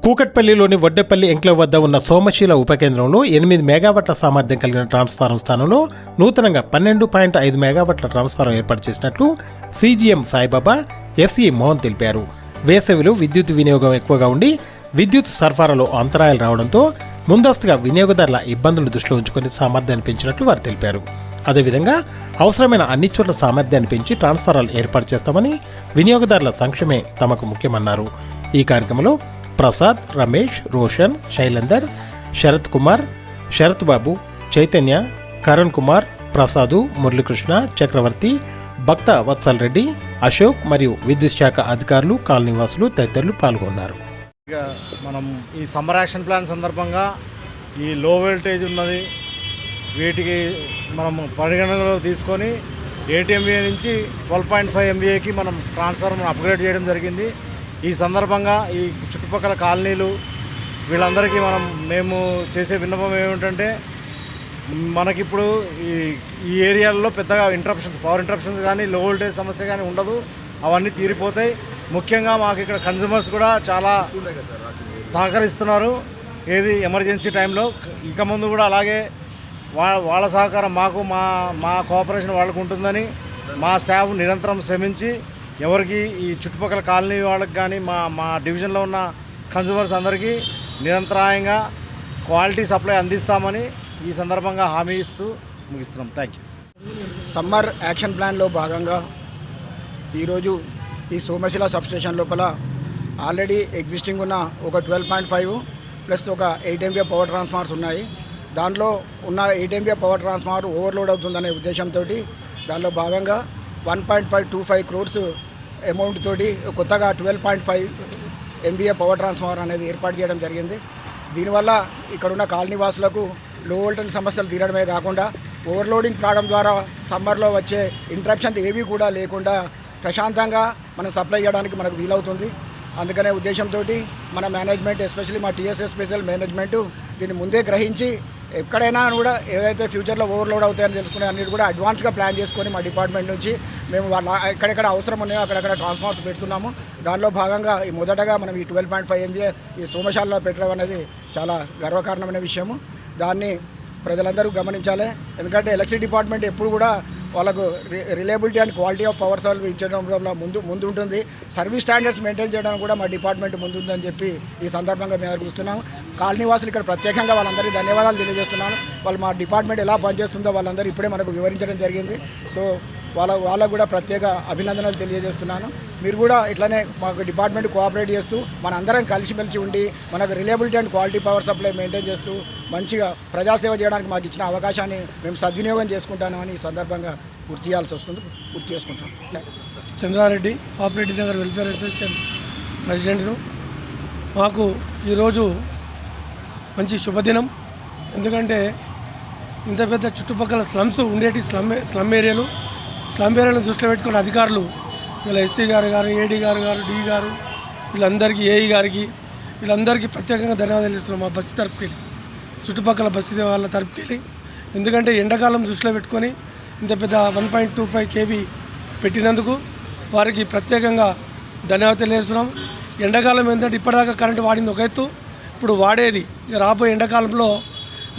కూకట్పల్లిలోని Vaddepalli enclave వద్ద ఉన్న సోమశీల ఉపకేంద్రంలో 8 మెగావాట్ల సామర్థ్యం కలిగిన ట్రాన్స్ఫారం స్థానంలో నూతనంగా 12.5 మెగావాట్ల ట్రాన్స్ఫారం ఏర్పాటు చేసినట్లు సీజీఎం సాయిబాబా ఎస్ఈ మోహన్ తెలిపారు. వేసవిలో విద్యుత్ వినియోగం ఎక్కువగా ఉండి విద్యుత్ సరఫరాలో అంతరాయాలు రావడంతో ముందస్తుగా వినియోగదారుల ఇబ్బందులను దృష్టిలో ఉంచుకుని సామర్థ్యాన్ని పెంచినట్లు వారు తెలిపారు. అదేవిధంగా అవసరమైన అన్ని చోట్ల సామర్థ్యాన్ని పెంచి ట్రాన్స్ఫారాలు ఏర్పాటు చేస్తామని, వినియోగదారుల సంక్షేమే తమకు ముఖ్యమన్నారు. ఈ కార్యక్రమంలో ప్రసాద్, రమేష్, రోషన్, శైలేందర్, శరత్ కుమార్, శరత్ బాబు, చైతన్య, కరణ్ కుమార్, ప్రసాదు, మురళీకృష్ణ, చక్రవర్తి, భక్త వత్సల్ రెడ్డి, అశోక్ మరియు విద్యుత్ శాఖ అధికారులు, కాలనీవాసులు తదితరులు పాల్గొన్నారు. మనం ఈ సమ్మర్ యాక్షన్ ప్లాన్ సందర్భంగా ఈ లో వోల్టేజ్ ఉన్నది వీటికి మనం పరిగణనలో తీసుకొని 8 MVA నుంచి 12.5 MVAకి మనం ట్రాన్స్ఫార్మర్ అప్గ్రేడ్ చేయడం జరిగింది. ఈ సందర్భంగా ఈ చుట్టుపక్కల కాలనీలు వీళ్ళందరికీ మేము చేసే విన్నపం ఏమిటంటే, మనకిప్పుడు ఈ ఏరియాల్లో పెద్దగా పవర్ ఇంటరప్షన్స్ కానీ లో వోల్టేజ్ సమస్య కానీ ఉండదు, అవన్నీ తీరిపోతాయి. ముఖ్యంగా మాకు ఇక్కడ కన్జ్యూమర్స్ కూడా చాలా సహకరిస్తున్నారు ఎమర్జెన్సీ టైంలో. ఇక ముందు కూడా అలాగే వాళ్ళ సహకారం మాకు మా కోఆపరేషన్ వాళ్ళకు ఉంటుందని మా స్టాఫ్ నిరంతరం శ్రమించి ఎవరికి ఈ చుట్టుపక్కల కాలనీ వాళ్ళకి కానీ మా డివిజన్లో ఉన్న కన్జ్యూమర్స్ అందరికీ నిరంతరాయంగా క్వాలిటీ సప్లై అందిస్తామని ఈ సందర్భంగా హామీ ఇస్తూ ముగిస్తున్నాం. Thank you. సమ్మర్ యాక్షన్ ప్లాన్లో భాగంగా ఈరోజు ఈ సోమశిల సబ్స్టేషన్ లోపల ఆల్రెడీ ఎగ్జిస్టింగ్ ఉన్న ఒక 12.5 ప్లస్ ఒక 8 MVA పవర్ ట్రాన్స్ఫార్మర్స్ ఉన్నాయి. దాంట్లో ఉన్న 8 MVA పవర్ ట్రాన్స్ఫార్మర్ ఓవర్లోడ్ అవుతుందనే ఉద్దేశంతో దానిలో భాగంగా 1.525 crores అమౌంట్ తోటి కొత్తగా 12.5 MVA పవర్ ట్రాన్స్ఫార్మర్ అనేది ఏర్పాటు చేయడం జరిగింది. దీనివల్ల ఇక్కడున్న కాలనీవాసులకు లో వోల్టేజ్ సమస్యలు తీరడమే కాకుండా ఓవర్లోడింగ్ ప్రాబ్లం ద్వారా సమ్మర్లో వచ్చే ఇంటరప్షన్ ఏవి కూడా లేకుండా ప్రశాంతంగా మనం సప్లై చేయడానికి మనకు వీలవుతుంది. అందుకనే ఉద్దేశంతో మన మేనేజ్మెంట్, ఎస్పెషల్లీ మా టీఎస్ఎస్ స్పెషల్ మేనేజ్మెంటు దీన్ని ముందే గ్రహించి ఎక్కడైనా కూడా ఏదైతే ఫ్యూచర్లో ఓవర్లోడ్ అవుతాయని తెలుసుకునే అన్నిటి కూడా అడ్వాన్స్గా ప్లాన్ చేసుకొని మా డిపార్ట్మెంట్ నుంచి మేము ఎక్కడెక్కడ అవసరం ఉన్నాయో అక్కడక్కడ ట్రాన్స్ఫార్మర్స్ పెడుతున్నాము. దానిలో భాగంగా మొదటగా మనం ఈ 12.5 MVA ఈ సోమశాలలో పెట్టడం అనేది చాలా గర్వకారణమైన విషయము. దాన్ని ప్రజలందరూ గమనించాలి. ఎందుకంటే ఎలక్ట్రిసిటీ డిపార్ట్మెంట్ ఎప్పుడు కూడా వాళ్ళకు reliability and quality of power service ఇచ్చడంలో ముందు ఉంటుంది. సర్వీస్ స్టాండర్డ్స్ మెయింటైన్ చేయడానికి కూడా మా డిపార్ట్మెంట్ ముందుందని చెప్పి ఈ సందర్భంగా మేము చూస్తున్నాము. కాలనీవాసులు ఇక్కడ ప్రత్యేకంగా వాళ్ళందరికీ ధన్యవాదాలు తెలియజేస్తున్నాను. వాళ్ళు మా డిపార్ట్మెంట్ ఎలా పనిచేస్తుందో వాళ్ళందరూ ఇప్పుడే మనకు వివరించడం జరిగింది. సో వాళ్ళకు కూడా ప్రత్యేక అభినందనలు తెలియజేస్తున్నాను. మీరు కూడా ఇట్లానే మాకు డిపార్ట్మెంట్ కోఆపరేట్ చేస్తూ మనందరం కలిసిమెలిసి ఉండి మనకు reliability and quality power supply maintain చేస్తూ మంచిగా ప్రజాసేవ చేయడానికి మాకు ఇచ్చిన అవకాశాన్ని మేము సద్వినియోగం చేసుకుంటామని ఈ సందర్భంగా పూర్తి చేసుకుంటాం. Chandrareddy, operative Nagar welfare association ప్రెసిడెంట్ను. మాకు ఈరోజు మంచి శుభదినం. ఎందుకంటే ఇంత పెద్ద చుట్టుపక్కల స్లమ్స్ ఉండేటి స్లమ్ ఏరియాలను దృష్టిలో పెట్టుకున్న అధికారులు వీళ్ళ ఎస్సీ గారు, ఏడీ గారు, డి గారు, వీళ్ళందరికీ, ఏఈ గారికి, వీళ్ళందరికీ ప్రత్యేకంగా ధన్యవాదాలు ఇస్తున్నాం. మా బస్సు తరపుకెళ్ళి, చుట్టుపక్కల బస్సు వాళ్ళ తరపుకెళ్ళి. ఎందుకంటే ఎండాకాలం దృష్టిలో పెట్టుకొని ఇంత పెద్ద 1.25 kV పెట్టినందుకు వారికి ప్రత్యేకంగా ధన్యవాదాలు తెలియజేస్తున్నాం. ఎండాకాలం ఏంటంటే ఇప్పటిదాకా కరెంటు వాడింది ఒక ఎత్తు, ఇప్పుడు వాడేది రాబోయే ఎండాకాలంలో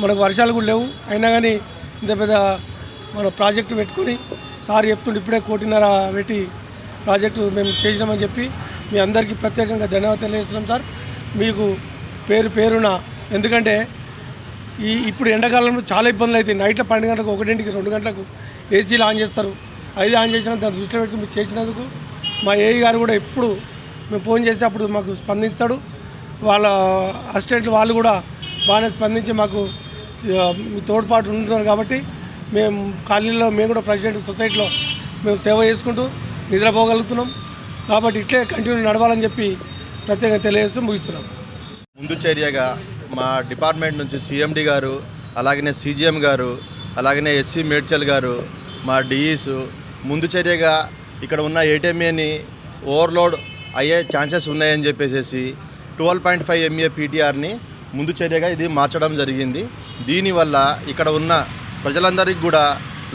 మనకు వర్షాలు కూడా లేవు. అయినా కానీ ఇంత పెద్ద మన ప్రాజెక్టు పెట్టుకొని సార్ చెప్తుంటే ఇప్పుడే 1.5 కోటి పెట్టి ప్రాజెక్టు మేము చేసినామని చెప్పి మీ అందరికీ ప్రత్యేకంగా ధన్యవాదాలు తెలియజేస్తున్నాం సార్. మీకు పేరున ఎందుకంటే ఇప్పుడు ఎండాకాలంలో చాలా ఇబ్బందులు అవుతాయి. నైట్లో 12 గంటలకు, 1 గంటకి, 2 గంటలకు ఏసీలు ఆన్ చేస్తారు. అది ఆన్ చేసినా దాన్ని దృష్టిలో పెట్టుకుని మీరు చేసినందుకు మా ఏఈ గారు కూడా ఎప్పుడు మేము ఫోన్ చేసి అప్పుడు మాకు స్పందిస్తాడు. వాళ్ళ అసిస్టెంట్లు వాళ్ళు కూడా బాగానే స్పందించి మాకు తోడ్పాటు ఉంటున్నారు. కాబట్టి మేము కాలనీలో మేము కూడా ప్రెసిడెంట్ సొసైటీలో మేము సేవ చేసుకుంటూ నిద్రపోగలుగుతున్నాం. కాబట్టి ఇట్లే కంటిన్యూ నడవాలని చెప్పి ప్రత్యేకంగా తెలియజేస్తూ ముగిస్తున్నాం. ముందు చర్యగా మా డిపార్ట్మెంట్ నుంచి సిఎండి గారు, అలాగనే సీజీఎం గారు, అలాగనే ఎస్సీ మేడ్చల్ గారు, మా డిఈస్ ముందు చర్యగా ఇక్కడ ఉన్న 8 MVAని ఓవర్లోడ్ అయ్యే ఛాన్సెస్ ఉన్నాయని చెప్పేసి 12.5 MVA పీటీఆర్ని ముందు చర్యగా ఇది మార్చడం జరిగింది. దీనివల్ల ఇక్కడ ఉన్న ప్రజలందరికీ కూడా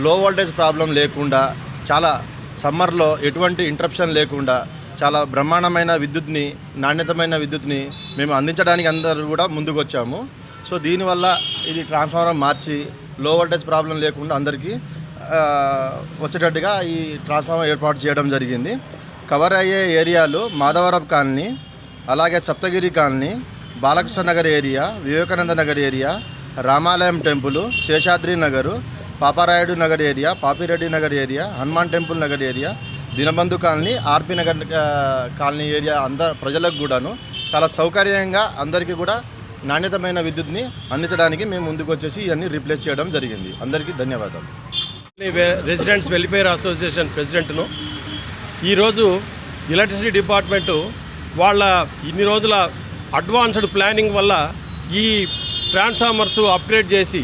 లో వోల్టేజ్ ప్రాబ్లం లేకుండా, చాలా సమ్మర్లో ఎటువంటి ఇంటరప్షన్ లేకుండా చాలా బ్రహ్మాండమైన విద్యుత్ని, నాణ్యతమైన విద్యుత్ని మేము అందించడానికి అందరూ కూడా ముందుకు వచ్చాము. సో దీనివల్ల ఇది ట్రాన్స్ఫార్మర్ మార్చి లో వోల్టేజ్ ప్రాబ్లం లేకుండా అందరికీ వచ్చేటట్టుగా ఈ ట్రాన్స్ఫార్మర్ ఏర్పాటు చేయడం జరిగింది. కవర్ అయ్యే ఏరియాలు మాధవరపు కాలనీ, అలాగే Saptagiri colony, Balakrishna Nagar area, Vivekananda Nagar area, Ramalayam temple, Seshadri Nagar, Paparayudu Nagar area, Papireddy Nagar area, Hanuman temple Nagar area, Dinabandhu colony, RP Nagar colony area ప్రజలకు కూడాను చాలా సౌకర్యంగా అందరికీ కూడా నాణ్యతమైన విద్యుత్ని అందించడానికి మేము ముందుకు వచ్చేసి ఇవన్నీ రీప్లేస్ చేయడం జరిగింది. అందరికీ ధన్యవాదాలు. రెసిడెంట్స్ వెల్ఫేర్ అసోసియేషన్ ప్రెసిడెంట్ను. ఈరోజు ఎలక్ట్రిసిటీ డిపార్ట్మెంటు వాళ్ళ ఇన్ని రోజుల అడ్వాన్స్డ్ ప్లానింగ్ వల్ల ఈ ట్రాన్స్ఫార్మర్స్ అప్గ్రేడ్ చేసి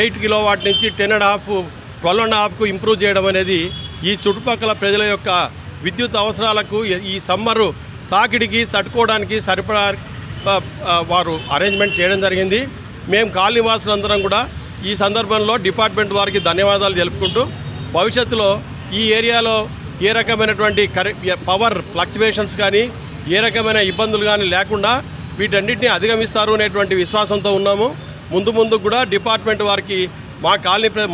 8 కిలోవాట్ నుంచి 10.5, 12.5కు ఇంప్రూవ్ చేయడం అనేది ఈ చుట్టుపక్కల ప్రజల యొక్క విద్యుత్ అవసరాలకు ఈ సమ్మరు తాకిడికి తట్టుకోవడానికి సరిపడా వారు అరేంజ్మెంట్ చేయడం జరిగింది. మేము కాలనీ వాసులందరం కూడా ఈ సందర్భంలో డిపార్ట్మెంట్ వారికి ధన్యవాదాలు తెలుపుకుంటూ భవిష్యత్తులో ఈ ఏరియాలో ఏ రకమైనటువంటి పవర్ ఫ్లక్చువేషన్స్ కానీ ఏ రకమైన ఇబ్బందులు కానీ లేకుండా వీటన్నిటిని అధిగమిస్తారు అనేటువంటి విశ్వాసంతో ఉన్నాము. ముందు కూడా డిపార్ట్మెంట్ వారికి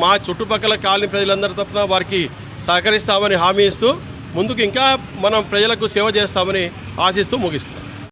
మా చుట్టుపక్కల కాలనీ ప్రజలందరి తరపున వారికి సహకరిస్తామని హామీ ఇస్తూ ముందుకు ఇంకా మనం ప్రజలకు సేవ చేస్తామని ఆశిస్తూ ముగిస్తున్నాం.